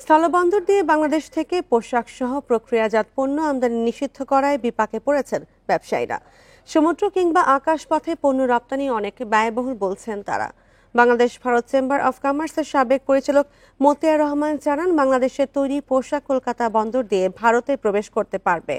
স্থলবন্দর দিয়ে বাংলাদেশ থেকে পোশাক সহ প্রক্রিয়াজাত পণ্য আমদানি নিষিদ্ধ করায় বিপাকে পড়েছেন ব্যবসায়ীরা। সমুদ্র কিংবা আকাশপথে পণ্য রপ্তানি অনেক ব্যয়বহুল বলছেন তারা। বাংলাদেশ ভারত চেম্বার অব কমার্সের সাবেক পরিচালক মতিয়ার রহমান জানান, বাংলাদেশের তৈরি পোশাক কলকাতা বন্দর দিয়ে ভারতে প্রবেশ করতে পারবে।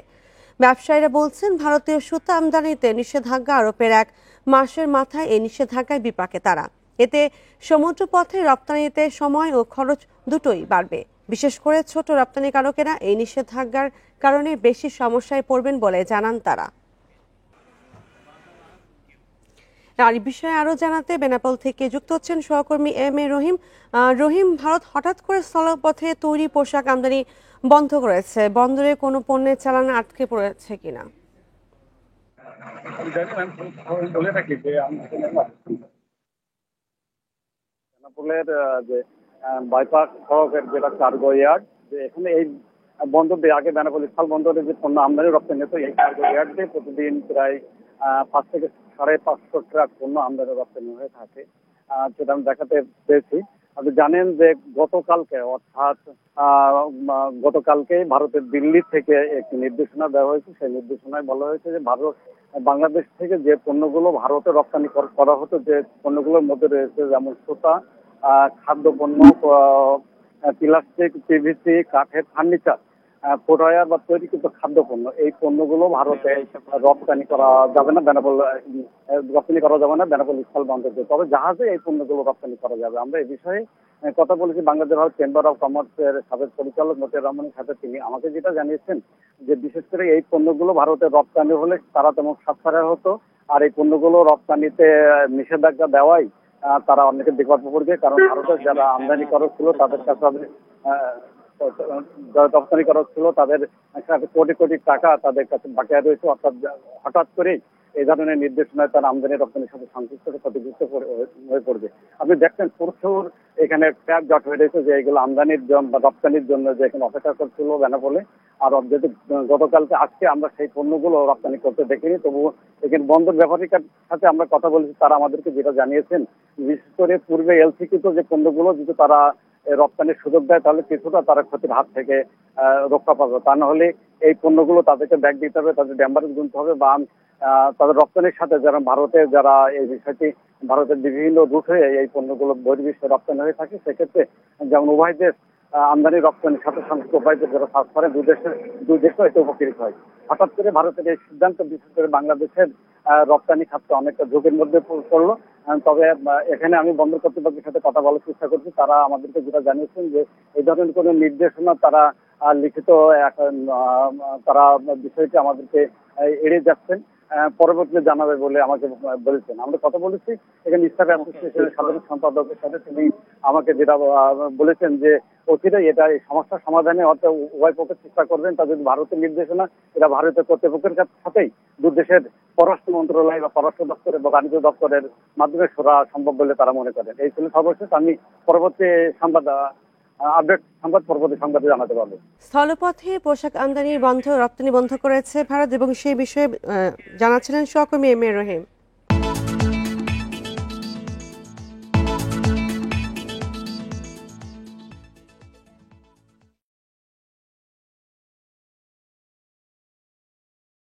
ব্যবসায়ীরা বলছেন, ভারতীয় সুতা আমদানিতে নিষেধাজ্ঞা আরোপের এক মাসের মাথায় এই নিষেধাজ্ঞায় বিপাকে তারা। এতে সমুদ্রপথে রপ্তানিতে সময় ও খরচ দুটোই বাড়বে। বিশেষ করে ছোট রপ্তানিকারকেরা এই নিষেধাজ্ঞার কারণে বেশি সমস্যায় পড়বেন বলে জানান তারা। আর বিষয়ে আরো জানাতে বেনাপোল থেকে যুক্ত হচ্ছেন সহকর্মী এম এ রহিম। রহিম, ভারত হঠাৎ করে স্থলপথে তৈরি পোশাক আমদানি বন্ধ করেছে, বন্দরে কোনো পণ্যের চালান আটকে পড়েছে কিনা? বেনাপোলের যে বাইপাস সড়কের যেটা কার্গো ইয়ার্ড, যে এখানে এই বন্দর দিয়ে আগে বেনাপোল স্থল বন্দরে যে পণ্য আমদানি রপ্তানি হতো, এই কার্গো ইয়ার্ড দিয়ে প্রতিদিন প্রায় 5 থেকে 550 ট্রাক পণ্য আমদানি রপ্তানি হয়ে থাকে, যেটা আমি দেখাতে পেরেছি। আপনি জানেন যে গতকালকে ভারতের দিল্লি থেকে একটি নির্দেশনা দেওয়া হয়েছে। সেই নির্দেশনায় বলা হয়েছে যে বাংলাদেশ থেকে যে পণ্যগুলো ভারতে রপ্তানি করা হতো, যে পণ্যগুলোর মধ্যে রয়েছে যেমন সুতা, খাদ্যপণ্য, প্লাস্টিক, পিভিসি, কাঠের ফার্নিচার, ফুটওয়্যার বা তৈরিকৃত খাদ্যপণ্য, এই পণ্যগুলো ভারতে রপ্তানি করা যাবে না বেনাপোল স্থল বন্দর দিয়ে। তবে জাহাজে এই পণ্যগুলো রপ্তানি করা যাবে। আমরা এই বিষয়ে কথা বলেছি বাংলাদেশ ভারত চেম্বার অব কমার্সের সাবেক পরিচালক মতিয়ার রহমানের সাথে। তিনি আমাকে যেটা জানিয়েছেন যে বিশেষ করে এই পণ্যগুলো ভারতে রপ্তানি হলে তারা তেমন সাশ্রয় হতো, আর এই পণ্যগুলো রপ্তানিতে নিষেধাজ্ঞা দেওয়াই তারা অনেকে বিকল্প পড়বে। কারণ ভারতের যারা আমদানি করক ছিল তাদের কাছে রপ্তানি করা ছিল, তাদের কোটি কোটি টাকা তাদের কাছে বাকিয়া রয়েছে। অর্থাৎ হঠাৎ করেই এই ধরনের নির্দেশনায় তারা আমদানি রপ্তানির সাথে সংশ্লিষ্ট ক্ষতিগ্রস্ত হয়ে পড়বে। আপনি দেখছেন প্রচুর এখানে ট্র্যাক জট হয়ে রয়েছে, যে এগুলো আমদানির বা রপ্তানির জন্য যে এখানে অপেক্ষা করছিল বেনাপোলে। আর যেহেতু গতকালকে আজকে আমরা সেই পণ্যগুলো রপ্তানি করতে দেখিনি, তবুও এখানে বন্দর ব্যাপারীর সাথে আমরা কথা বলেছি। তারা আমাদেরকে যেটা জানিয়েছেন, বিশেষ করে পূর্বে এলসিকৃত যে পণ্যগুলো যদি তারা রপ্তানির সুযোগ দেয়, তাহলে কিছুটা তারা ক্ষতির হাত থেকে রক্ষা পাবে। তা না হলে এই পণ্যগুলো তাদেরকে ব্যাগ দিতে হবে, তাদের ড্যাম্বারে গুনতে হবে, বা তাদের রপ্তানির সাথে যারা এই বিষয়টি ভারতের বিভিন্ন রুট হয়ে এই পণ্যগুলো বহির্বিশ্বে রপ্তানি হয়ে থাকে, সেক্ষেত্রে যেমন উভয় দেশ আমদানি রপ্তানির সাথে সংশ্লিষ্ট উভয় দেশ যারা কাজ করেন, দুই দেশও এতে উপকৃত হয়। হঠাৎ করে ভারতের এই সিদ্ধান্ত বিশেষ করে বাংলাদেশের রপ্তানি খাতটা অনেকটা ঝুঁকির মধ্যে পড়লো। তবে এখানে আমি বন্দর কর্তৃপক্ষের সাথে কথা বলার চেষ্টা করছি। তারা আমাদেরকে যেটা জানিয়েছেন যে এই ধরনের কোনো নির্দেশনা তারা লিখিত তারা বিষয়টি আমাদেরকে এড়িয়ে যাচ্ছেন, পরবর্তীতে জানাবে বলে আমাকে বলেছেন। আমরা কথা বলেছি এখানে স্টাফ অ্যাসোসিয়েশনের সাধারণ সম্পাদকের সাথে। তিনি আমাকে যেটা বলেছেন যে অচিরেই এটা এই সমস্যার সমাধানে অর্থাৎ উভয় পক্ষের চেষ্টা করবেন। তা যদি ভারতের নির্দেশনা এটা ভারতের কর্তৃপক্ষের সাথেই দু দেশের পররাষ্ট্র মন্ত্রণালয় বা পররাষ্ট্র দপ্তরের বা বাণিজ্য দপ্তরের মাধ্যমে সরা সম্ভব বলে তারা মনে করেন। এই ছিল সর্বশেষ। আমি পরবর্তী পরবর্তী সংবাদে জানাতে পারবো। স্থলপথে পোশাক আমদানি রপ্তানি বন্ধ করেছে ভারত, এবং সেই বিষয়ে জানাচ্ছিলেন সহকর্মী এম এ রহিম।